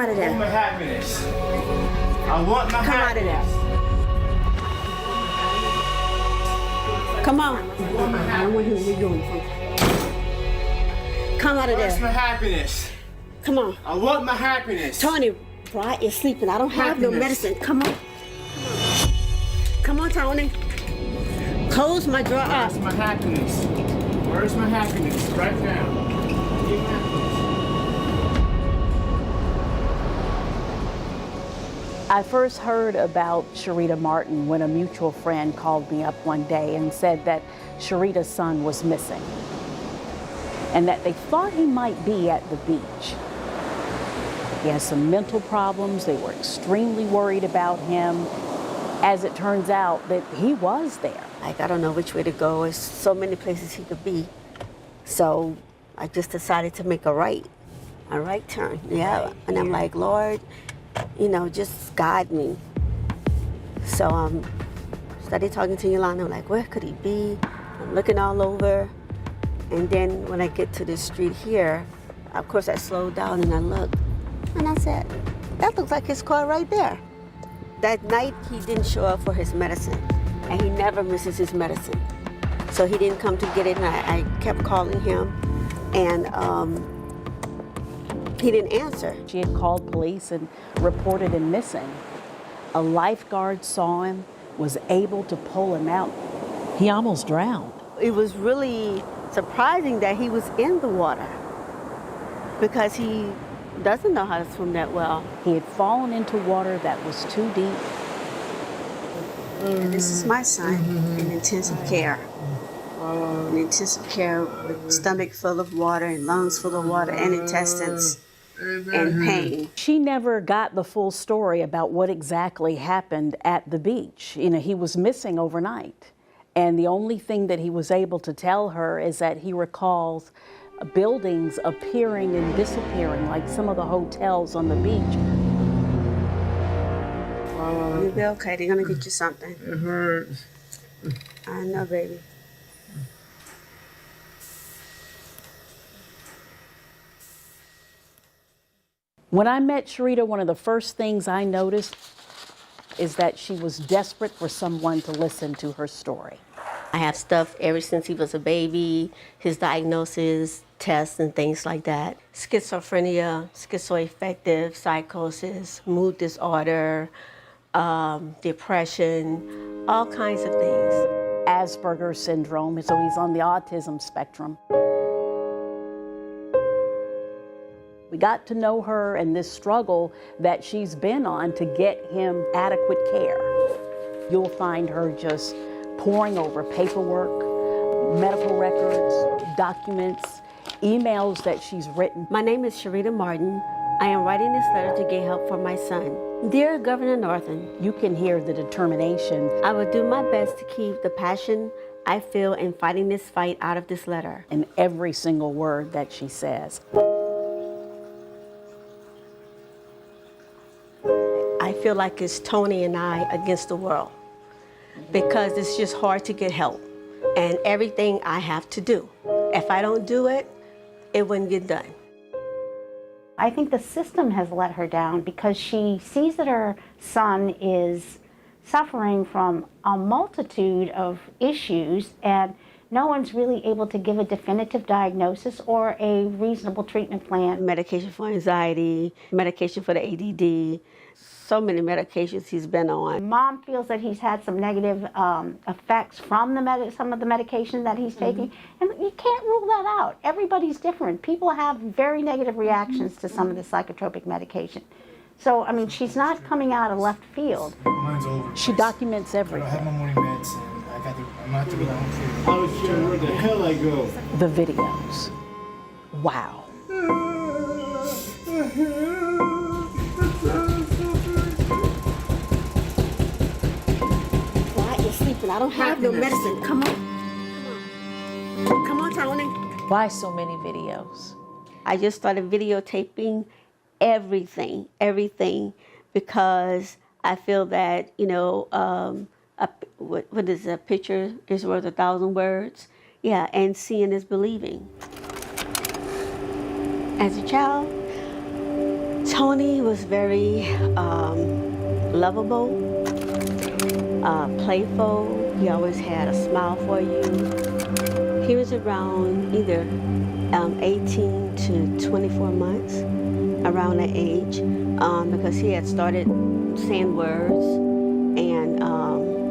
out of there. I want my happiness. I want my Come out of happiness. there. Come on. I don't want him to be doing something. Come out of Where's there. my happiness? Come on. I want my happiness. Tony, Brian is sleeping. I don't have no medicine. Come on. Come on, Tony. Close my drawer up. Where's my happiness? Where's my happiness? Right now. Give me happiness. I first heard about Sherita Martin when a mutual friend called me up one day and said that Sherita's son was missing and that they thought he might be at the beach. He has some mental problems. They were extremely worried about him. As it turns out, that he was there. Like, I don't know which way to go. There's so many places he could be. So I just decided to make a right turn. Yeah. And I'm like, Lord, you know, just guide me. So started talking to Yolanda. I'm like, where could he be? I'm looking all over. And then when I get to this street here, of course I slowed down and I looked. And I said, that looks like his car right there. That night, he didn't show up for his medicine, and he never misses his medicine. So he didn't come to get it, and I kept calling him, and he didn't answer. She had called police and reported him missing. A lifeguard saw him, was able to pull him out. He almost drowned. It was really surprising that he was in the water because he doesn't know how to swim that well. He had fallen into water that was too deep. And this is my son in intensive care. In intensive care with stomach full of water and lungs full of water and intestines and pain. She never got the full story about what exactly happened at the beach. You know, he was missing overnight. And the only thing that he was able to tell her is that he recalls buildings appearing and disappearing like some of the hotels on the beach. You'll be okay. They're gonna get you something. It hurts. I know, baby. When I met Sherita, one of the first things I noticed is that she was desperate for someone to listen to her story. I have stuff ever since he was a baby, his diagnosis, tests and things like that. Schizophrenia, schizoaffective psychosis, mood disorder, depression, all kinds of things. Asperger's syndrome, so he's on the autism spectrum. We got to know her and this struggle that she's been on to get him adequate care. You'll find her just poring over paperwork, medical records, documents, emails that she's written. My name is Sherita Martin. I am writing this letter to get help for my son. Dear Governor Northam, You can hear the determination I will do my best to keep the passion I feel in fighting this fight out of this letter. in every single word that she says. I feel like it's Tony and I against the world because it's just hard to get help and everything I have to do. If I don't do it, it wouldn't get done. I think the system has let her down because she sees that her son is suffering from a multitude of issues and no one's really able to give a definitive diagnosis or a reasonable treatment plan. Medication for anxiety, medication for the ADD, so many medications he's been on. Mom feels that he's had some negative effects from some of the medication that he's taking, and you can't rule that out. Everybody's different. People have very negative reactions to some of the psychotropic medication. So, I mean, she's not coming out of left field. Mine's over. She documents I have everything. my morning meds and I'm not to go down here. I was sure where the hell I go. The videos. Wow. Why are you sleeping? I don't have no medicine. Come on. Come on, Tony. Why so many videos? I just started videotaping everything, because I feel that, you know, what is a picture is worth 1,000 words? Yeah, and seeing is believing. As a child, Tony was very lovable, playful. He always had a smile for you. He was around either 18 to 24 months, around that age, because he had started saying words and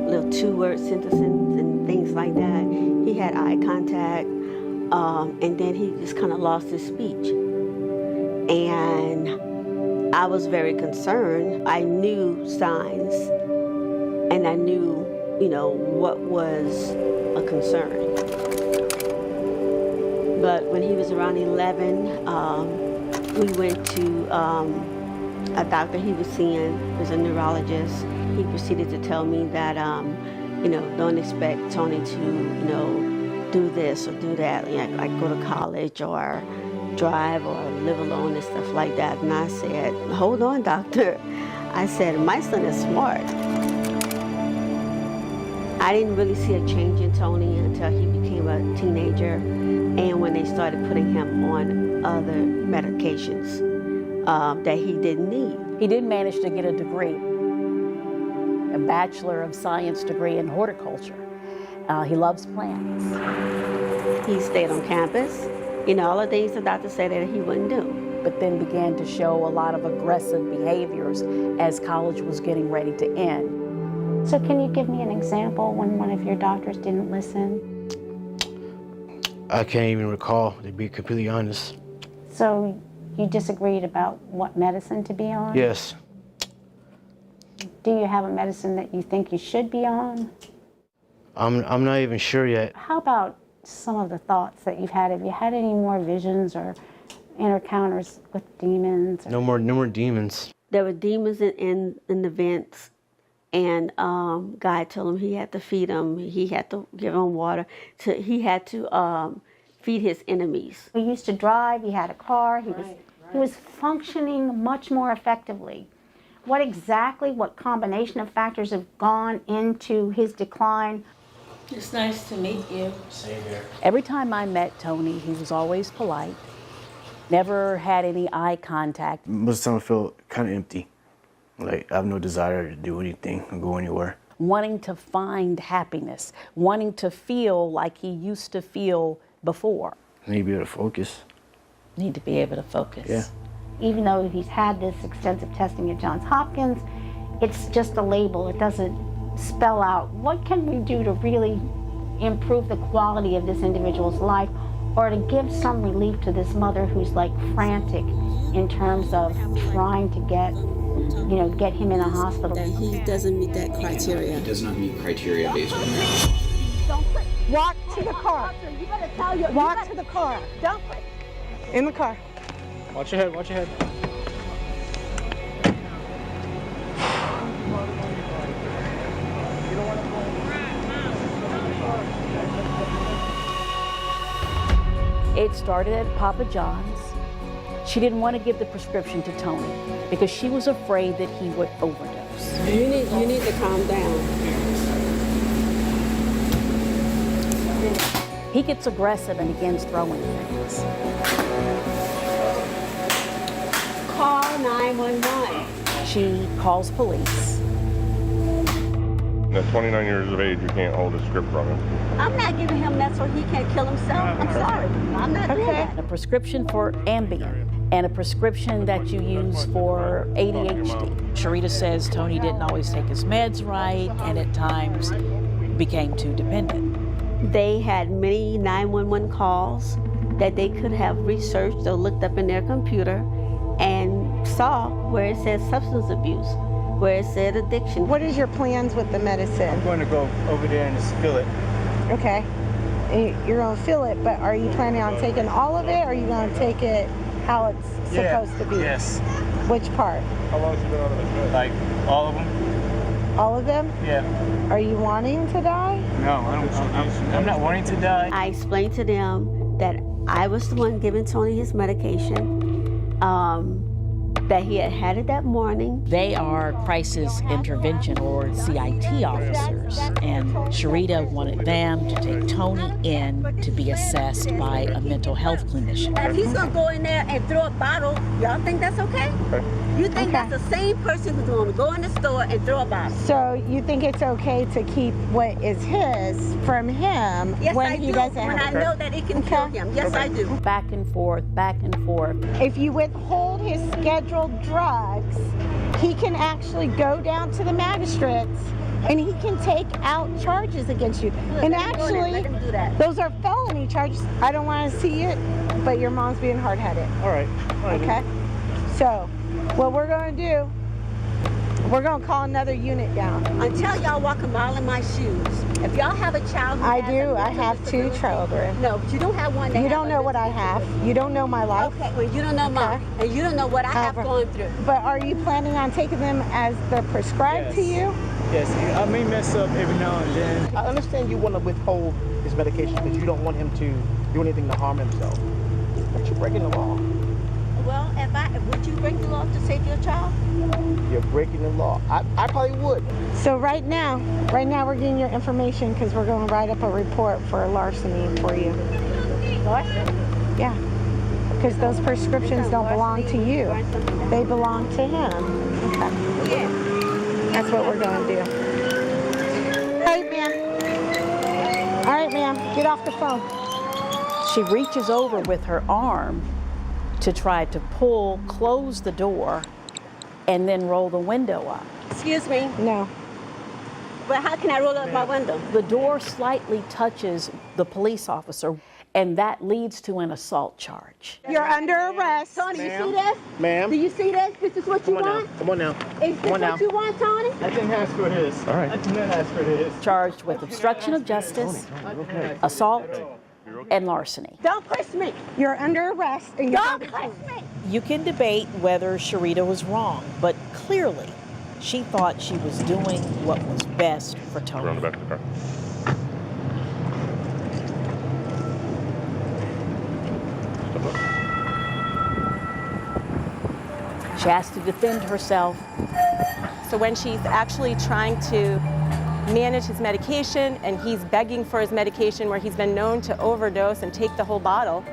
little two-word sentences and things like that. He had eye contact, and then he just kind of lost his speech. And I was very concerned. I knew signs, and I knew, what was a concern. But when he was around 11, we went to a doctor he was seeing, was a neurologist. He proceeded to tell me that, don't expect Tony to, do this or do that, like go to college or drive or live alone and stuff like that. And I said, hold on, doctor. I said, my son is smart. I didn't really see a change in Tony until he became a teenager and when they started putting him on other medications that he didn't need. He did manage to get a degree, a Bachelor of Science degree in horticulture. He loves plants. He stayed on campus, all the things the doctor said that he wouldn't do. But then began to show a lot of aggressive behaviors as college was getting ready to end. So can you give me an example when one of your doctors didn't listen? I can't even recall, to be completely honest. So you disagreed about what medicine to be on? Yes. Do you have a medicine that you think you should be on? I'm not even sure yet. How about some of the thoughts that you've had? Have you had any more visions or encounters with demons? No more demons. There were demons in the vents, and God told him he had to feed them. He had to give them water. He had to feed his enemies. He used to drive. He had a car. He was functioning much more effectively. What combination of factors have gone into his decline? It's nice to meet you. Same here. Every time I met Tony, he was always polite, never had any eye contact. Most of the time I feel kind of empty. Like I have no desire to do anything or go anywhere. Wanting to find happiness, wanting to feel like he used to feel before. I need to be able to focus. Need to be able to focus. Yeah. Even though he's had this extensive testing at Johns Hopkins, it's just a label. It doesn't spell out what can we do to really improve the quality of this individual's life or to give some relief to this mother who's like frantic in terms of trying to get him in a hospital. That he doesn't meet that criteria. It does not meet criteria based on that. Don't quit. Walk to the car. You better tell you. Walk to the car. Don't quit. In the car. Watch your head, watch your head. It started at Papa John's. She didn't want to give the prescription to Tony because she was afraid that he would overdose. You need to calm down. He gets aggressive and begins throwing things. Call 911. She calls police. At 29 years of age, you can't hold a script from him. I'm not giving him that so he can't kill himself. I'm sorry. I'm not doing that. A prescription for Ambien and a prescription that you use for ADHD. Sherita says Tony didn't always take his meds right and at times became too dependent. They had many 911 calls that they could have researched or looked up in their computer and saw where it said substance abuse, where it said addiction. What is your plans with the medicine? I'm going to go over there and just fill it. Okay. You're going to fill it, but are you planning on taking all of it, or are you going to take it how it's supposed to be? Yes. Which part? How long has he been on this med? Like all of them? All of them? Yeah. Are you wanting to die? No, I'm not wanting to die. I explained to them that I was the one giving Tony his medication, that he had had it that morning. They are crisis intervention or CIT officers, and Sherita wanted them to take Tony in to be assessed by a mental health clinician. If he's gonna go in there and throw a bottle, y'all think that's okay? You think that's the same person who's gonna go in the store and throw a bottle? So you think it's okay to keep what is his from him Yes, when I he do. doesn't When have I know that it can kill him. Yes, I do. Back and forth, back and forth. If you withhold his scheduled drugs, he can actually go down to the magistrates and he can take out charges against you. And actually, Let him do that. those are felony charges. I don't want to see it, but your mom's being hard-headed. All right. Okay? So, what we're going to do, we're going to call another unit down. Until y'all walk a mile in my shoes. If y'all have a child who I has do. a I mental have 2 disability- children. No, but you don't have one that You have don't a know what I mental have. disability. You don't know my life. Okay, well, you don't know mine, and you don't know what I have However- gone through. But are you planning on taking them as they're prescribed to you? Yes, I may mess up every now and then. I understand you want to withhold his medication because you don't want him to do anything to harm himself. But you're breaking the law. Well, would you break the law to save your child? You're breaking the law. I probably would. So right now we're getting your information because we're going to write up a report for larceny for you. Larceny? Yeah. Because those prescriptions don't belong to you. They belong to him. Okay. Yeah. That's what we're going to do. All right, ma'am. All right, ma'am. Get off the phone. She reaches over with her arm to try to close the door, and then roll the window up. Excuse me, No. but how can I roll up my window? The door slightly touches the police officer, and that leads to an assault charge. You're under arrest. Tony, you see this? Ma'am. Do you see this? This is what you want? Come on now. Is this Come on now. what you want, Tony? I didn't ask for this. All right. I didn't ask for this. Charged with obstruction of justice, assault, and larceny. Don't push me. You're under arrest. And you're Don't push me. You can debate whether Sherita was wrong, but clearly she thought she was doing what was best for Go around the Tony. back of the car. She has to defend herself. So when she's actually trying to manage his medication and he's begging for his medication where he's been known to overdose and take the whole bottle,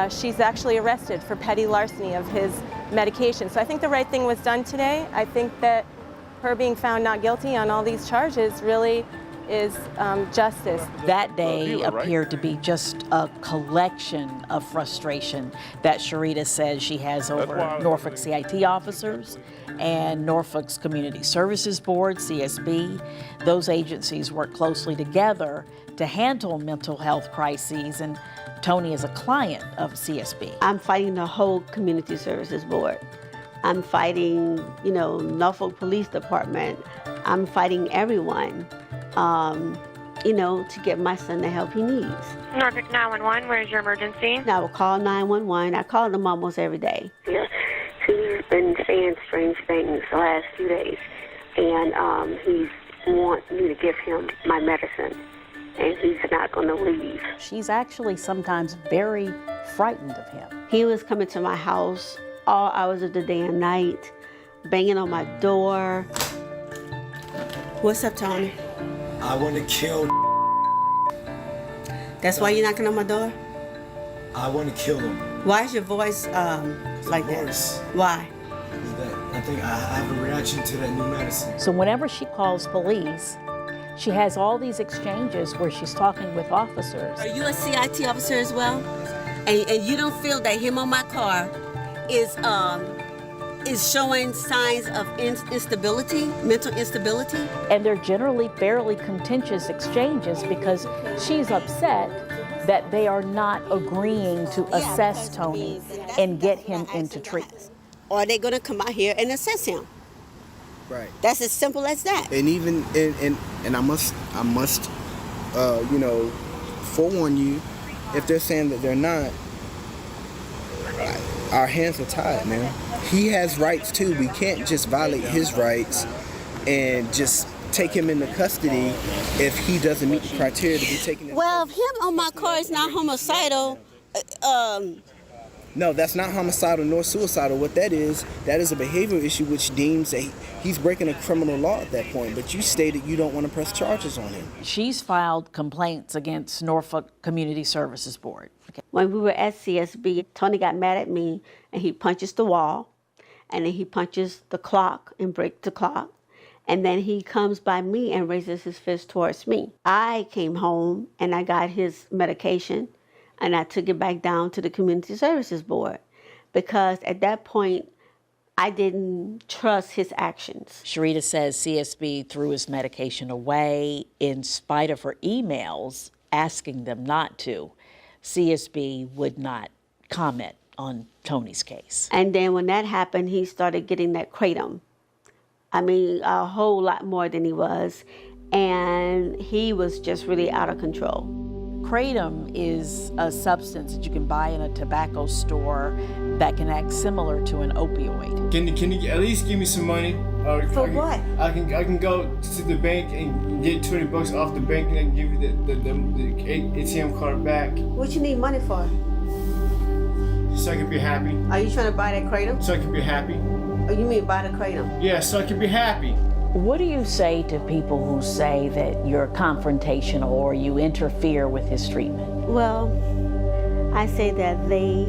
she's actually arrested for petty larceny of his medication. So I think the right thing was done today. I think that her being found not guilty on all these charges really is justice. That day appeared to be just a collection of frustration that Sherita says she has over Norfolk CIT officers and Norfolk's Community Services Board, CSB. Those agencies work closely together to handle mental health crises, and Tony is a client of CSB. I'm fighting the whole Community Services Board. I'm fighting, Norfolk Police Department. I'm fighting everyone, to get my son the help he needs. Norfolk 911, where's your emergency? I will call 911. I call them almost every day. Yeah, he's been saying strange things the last few days, and he's want me to give him my medicine, and he's not going to leave. She's actually sometimes very frightened of him. He was coming to my house all hours of the day and night, banging on my door. What's up, Tony? I want to kill. That's why you're knocking on my door? I want to kill him. Why is your voice like that? Why? I think I have a reaction to that new medicine. So whenever she calls police, she has all these exchanges where she's talking with officers. Are you a CIT officer as well? And you don't feel that him on my car is showing signs of instability, mental instability? And they're generally fairly contentious exchanges because she's upset that they are not agreeing to assess Tony and get him into treatment. Or are they going to come out here and assess him? Right. That's as simple as that. And even and I must forewarn you, if they're saying that they're not, our hands are tied, man. He has rights too. We can't just violate his rights and just take him into custody if he doesn't meet the criteria to be taken into Well, if him on my car is not homicidal, No, that's not homicidal nor suicidal. What that is a behavioral issue which deems that he's breaking a criminal law at that point. But you stated you don't want to press charges on him. She's filed complaints against Norfolk Community Services Board. Okay. When we were at CSB, Tony got mad at me and he punches the wall and then he punches the clock and breaks the clock. And then he comes by me and raises his fist towards me. I came home and I got his medication and I took it back down to the Community Services Board because at that point, I didn't trust his actions. Sherita says CSB threw his medication away in spite of her emails asking them not to. CSB would not comment on Tony's case. And then when that happened, he started getting that kratom. I mean, a whole lot more than he was. And he was just really out of control. Kratom is a substance that you can buy in a tobacco store that can act similar to an opioid. Can you at least give me some money? For what? I can go to the bank and get $20 off the bank and then give you the ATM card back. What you need money for? So I can be happy. Are you trying to buy that kratom? So I can be happy. Oh, you mean buy the kratom? Yeah, so I can be happy. What do you say to people who say that you're confrontational or you interfere with his treatment? Well, I say that they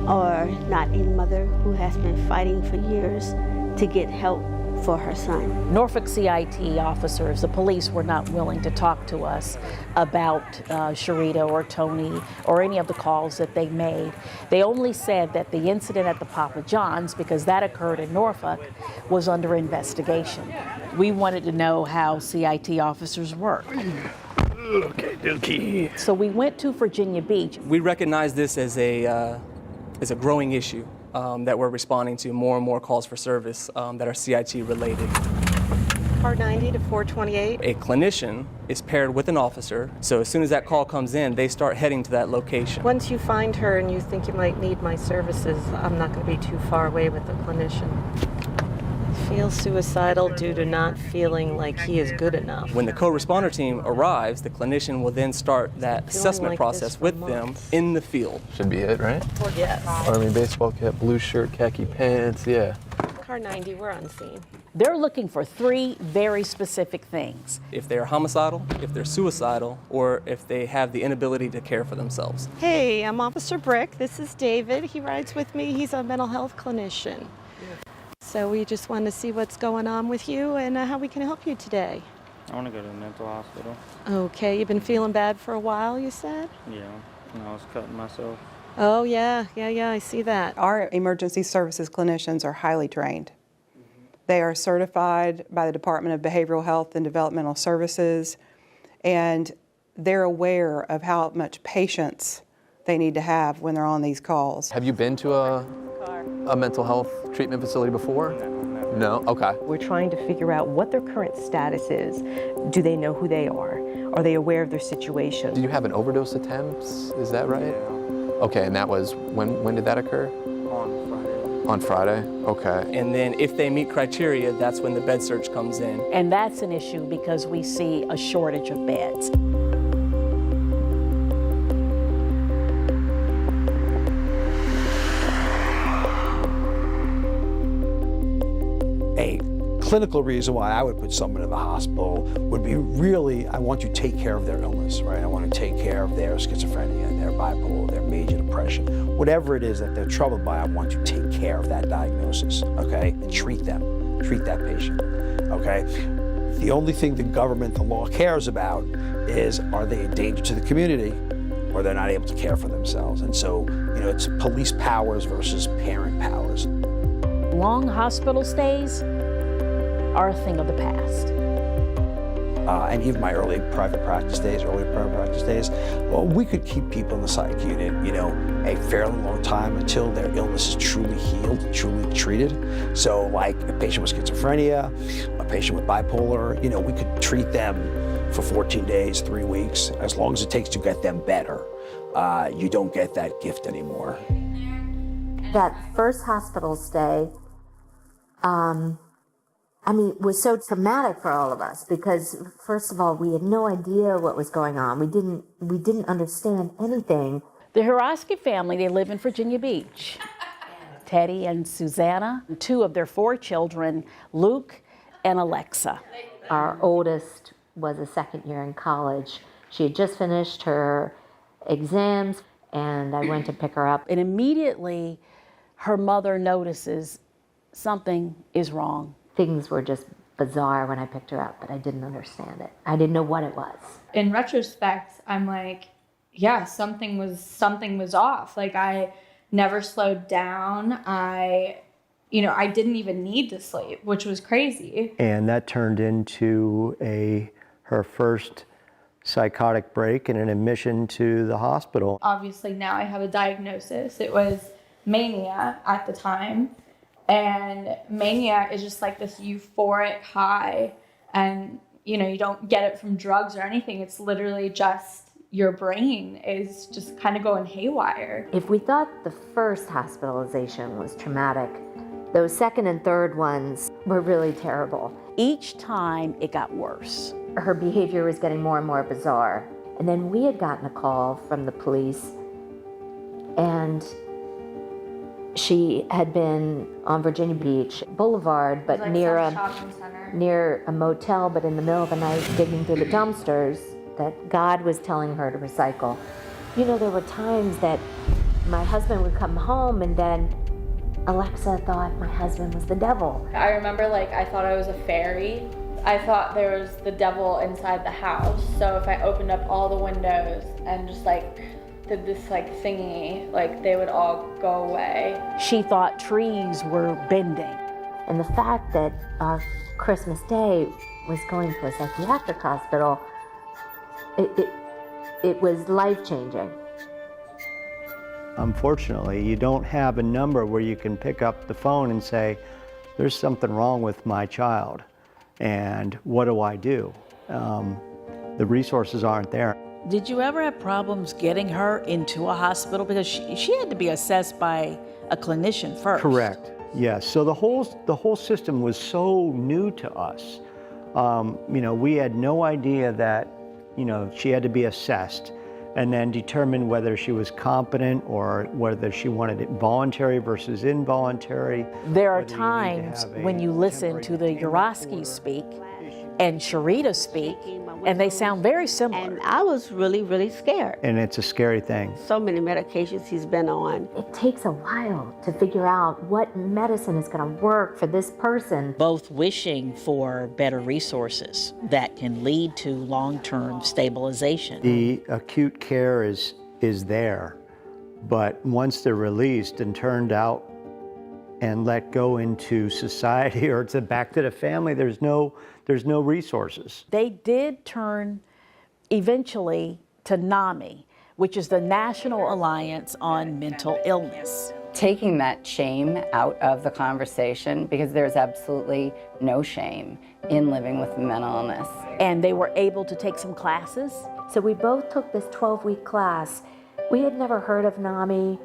are not a mother who has been fighting for years to get help for her son. Norfolk CIT officers, the police, were not willing to talk to us about Sherita or Tony or any of the calls that they made. They only said that the incident at the Papa John's, because that occurred in Norfolk, was under investigation. We wanted to know how CIT officers work. Okay, dookie. So we went to Virginia Beach. We recognize this as a growing issue. That we're responding to more and more calls for service that are CIT related. Car 90 to 428. A clinician is paired with an officer, so as soon as that call comes in, they start heading to that location. Once you find her and you think you might need my services, I'm not going to be too far away with the clinician. Feels suicidal due to not feeling like he is good enough. When the co-responder team arrives, the clinician will then start that assessment like process with them in the field. Should be it, right? Yes. Army baseball cap, blue shirt, khaki pants, yeah. Car 90, we're on scene. They're looking for 3 very specific things. If they're homicidal, if they're suicidal, or if they have the inability to care for themselves. Hey, I'm Officer Brick. This is David. He rides with me. He's a mental health clinician. So we just wanted to see what's going on with you and how we can help you today. I want to go to the mental hospital. Okay, you've been feeling bad for a while, you said? Yeah, and I was cutting myself. Oh, yeah, I see that. Our emergency services clinicians are highly trained. They are certified by the Department of Behavioral Health and Developmental Services, and they're aware of how much patience they need to have when they're on these calls. Have you been to a mental health treatment facility before? No? Okay. We're trying to figure out what their current status is. Do they know who they are? Are they aware of their situation? Did you have an overdose attempt? Is that right? Yeah. Okay, and that was, when did that occur? On Friday. On Friday? Okay. And then if they meet criteria, that's when the bed search comes in. And that's an issue because we see a shortage of beds. A clinical reason why I would put someone in the hospital would be really, I want to take care of their illness, right? I want to take care of their schizophrenia, their bipolar, their major depression, whatever it is that they're troubled by, I want to take care of that diagnosis, okay? And treat that patient, okay? The only thing the government, the law cares about is, are they a danger to the community or they're not able to care for themselves? And so, it's police powers versus parent powers. Long hospital stays are a thing of the past. And even my early private practice days, well, we could keep people in the psych unit, a fairly long time until their illness is truly healed, truly treated. So like a patient with schizophrenia, a patient with bipolar, we could treat them for 14 days, 3 weeks, as long as it takes to get them better. You don't get that gift anymore. That first hospital stay, was so traumatic for all of us because, first of all, we had no idea what was going on. We didn't understand anything. The Hurosky family, they live in Virginia Beach. Teddy and Susanna, 2 of their 4 children, Luke and Alexa. Our oldest was a second year in college. She had just finished her exams, and I went to pick her up. And immediately, her mother notices something is wrong. Things were just bizarre when I picked her up, but I didn't understand it. I didn't know what it was. In retrospect, I'm like, yeah, something was off. Like, I never slowed down. I didn't even need to sleep, which was crazy. And that turned into her first psychotic break and an admission to the hospital. Obviously now I have a diagnosis. It was mania at the time. And mania is just like this euphoric high. And, you don't get it from drugs or anything. It's literally just your brain is just kind of going haywire. If we thought the first hospitalization was traumatic, those second and third ones were really terrible. Each time it got worse. Her behavior was getting more and more bizarre. And then we had gotten a call from the police, and she had been on Virginia Beach Boulevard, but near a motel, but in the middle of the night digging through the dumpsters, that God was telling her to recycle. There were times that my husband would come home and then Alexa thought my husband was the devil. I remember I thought I was a fairy. I thought there was the devil inside the house. So if I opened up all the windows and just did this thingy, they would all go away. She thought trees were bending. And the fact that our Christmas Day was going to a psychiatric hospital, it was life-changing. Unfortunately, you don't have a number where you can pick up the phone and say, there's something wrong with my child, and what do I do? The resources aren't there. Did you ever have problems getting her into a hospital? Because she had to be assessed by a clinician first. Correct, yes. So the whole system was so new to us. We had no idea that, she had to be assessed and then determine whether she was competent or whether she wanted it voluntary versus involuntary. There are times when you listen to the Hurosky speak and Sherita speak, and they sound very similar. And I was really, really scared. And it's a scary thing. So many medications he's been on. It takes a while to figure out what medicine is going to work for this person. Both wishing for better resources that can lead to long-term stabilization. The acute care is there, but once they're released and turned out and let go into society or back to the family, there's no resources. They did turn eventually to NAMI, which is the National Alliance on Mental Illness. Taking that shame out of the conversation, because there's absolutely no shame in living with mental illness. And they were able to take some classes. So we both took this 12-week class. We had never heard of NAMI,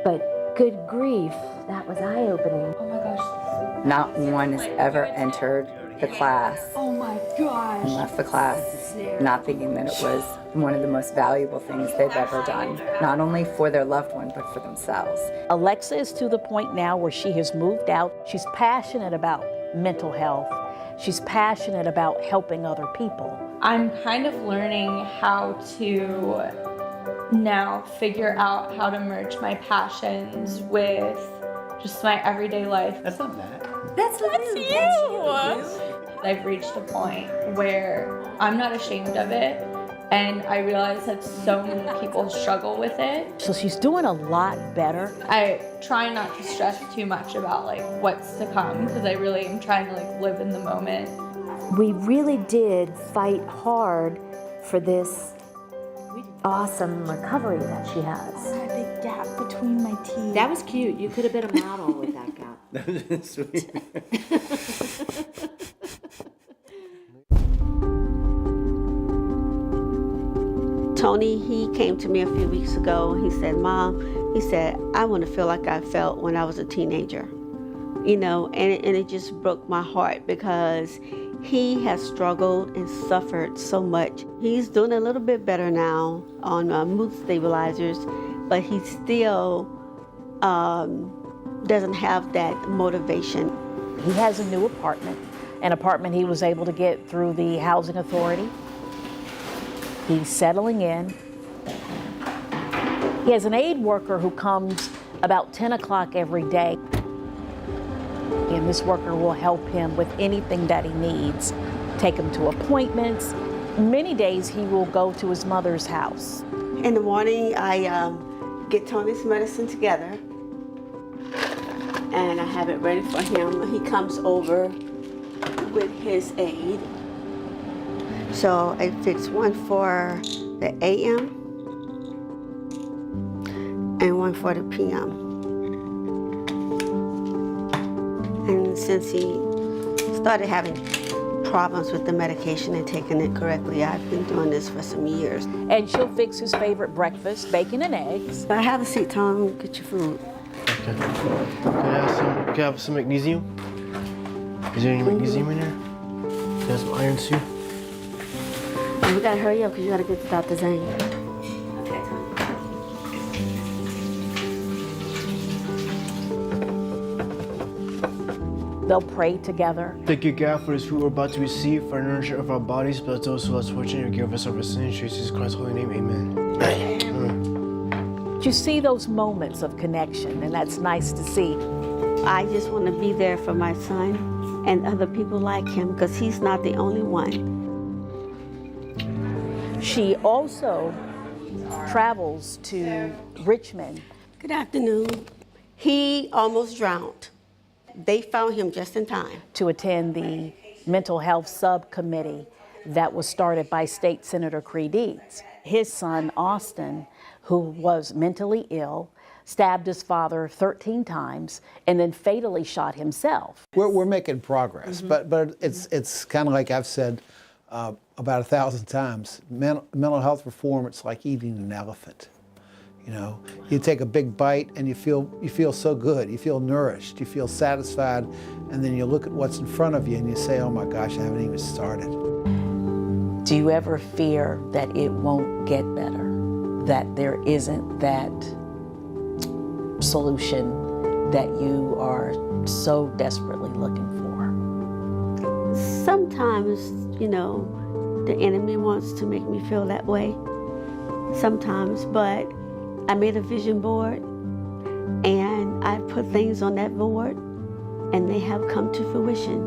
but good grief, that was eye-opening. Oh my gosh. Not one has ever entered the class. Oh my gosh. And left the class not thinking that it was one of the most valuable things they've ever done, not only for their loved one, but for themselves. Alexa is to the point now where she has moved out. She's passionate about mental health. She's passionate about helping other people. I'm kind of learning how to now figure out how to merge my passions with just my everyday life. That's not bad. That's you. I've reached a point where I'm not ashamed of it, and I realize that so many people struggle with it. So she's doing a lot better. I try not to stress too much about what's to come, because I really am trying to live in the moment. We really did fight hard for this awesome recovery that she has. A big gap between my teeth. That was cute. You could have been a model with that gap. That was sweet. Tony, he came to me a few weeks ago and he said, Mom, he said, I want to feel like I felt when I was a teenager. And it just broke my heart, because He has struggled and suffered so much. He's doing a little bit better now on mood stabilizers, but he still doesn't have that motivation. He has a new apartment, an apartment he was able to get through the housing authority. He's settling in. He has an aid worker who comes about 10 o'clock every day. And this worker will help him with anything that he needs, take him to appointments. Many days he will go to his mother's house. In the morning, I get Tony's medicine together, and I have it ready for him. He comes over with his aid. So I fix one for the AM and one for the PM. And since he started having problems with the medication and taking it correctly, I've been doing this for some years. And she'll fix his favorite breakfast, bacon and eggs. Have a seat, Tom. Get your food. Okay. Can I have some magnesium? Is there any magnesium in there? Can I have some iron too? We gotta hurry up because you gotta get to Dr. Zane. They'll pray together. Thank you, God, for this food we're about to receive, for the nourishment of our bodies, but those who are fortunate, give us our sins. In Jesus Christ's holy name, amen. You see those moments of connection, and that's nice to see. I just want to be there for my son and other people like him because he's not the only one. She also travels to Richmond. Good afternoon. He almost drowned. They found him just in time. To attend the mental health subcommittee that was started by State Senator Creed Eads. His son, Austin, who was mentally ill, stabbed his father 13 times and then fatally shot himself. We're making progress, but it's kind of like I've said about 1,000 times. Mental health reform, it's like eating an elephant. You know, you take a big bite and you feel so good, you feel nourished, you feel satisfied, and then you look at what's in front of you and you say, oh my gosh, I haven't even started. Do you ever fear that it won't get better? That there isn't that solution that you are so desperately looking for? Sometimes, you know, the enemy wants to make me feel that way. Sometimes, but I made a vision board and I put things on that board and they have come to fruition.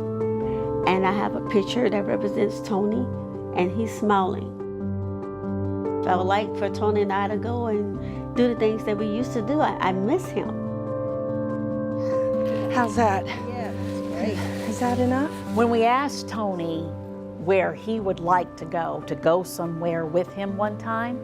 And I have a picture that represents Tony and he's smiling. I would like for Tony and I to go and do the things that we used to do. I miss him. How's that? Yeah, that's great. Is that enough? When we asked Tony where he would like to go somewhere with him one time,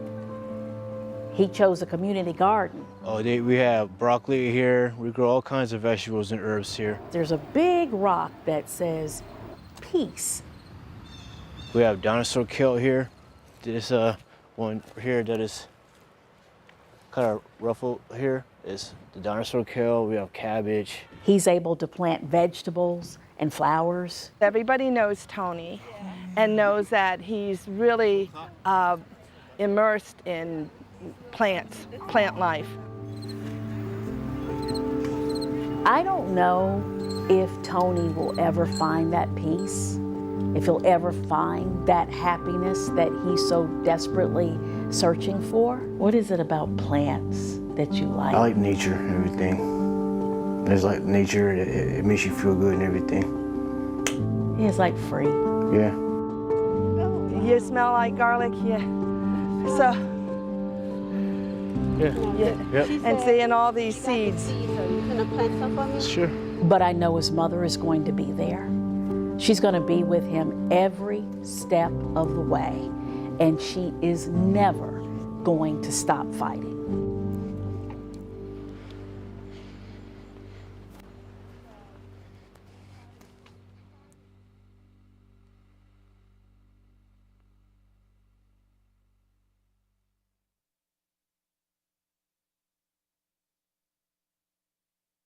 he chose a community garden. Oh, we have broccoli here. We grow all kinds of vegetables and herbs here. There's a big rock that says peace. We have dinosaur kale here. This one here that is kind of ruffled here is the dinosaur kale. We have cabbage. He's able to plant vegetables and flowers. Everybody knows Tony and knows that he's really immersed in plant life. I don't know if Tony will ever find that peace, if he'll ever find that happiness that he's so desperately searching for. What is it about plants that you like? I like nature and everything. There's like nature, it makes you feel good and everything. It's like free. Yeah. You smell like garlic, yeah. So. Yeah. Yep. And seeing all these seeds. Are you gonna plant some for me? Sure. But I know his mother is going to be there. She's going to be with him every step of the way, and she is never going to stop fighting.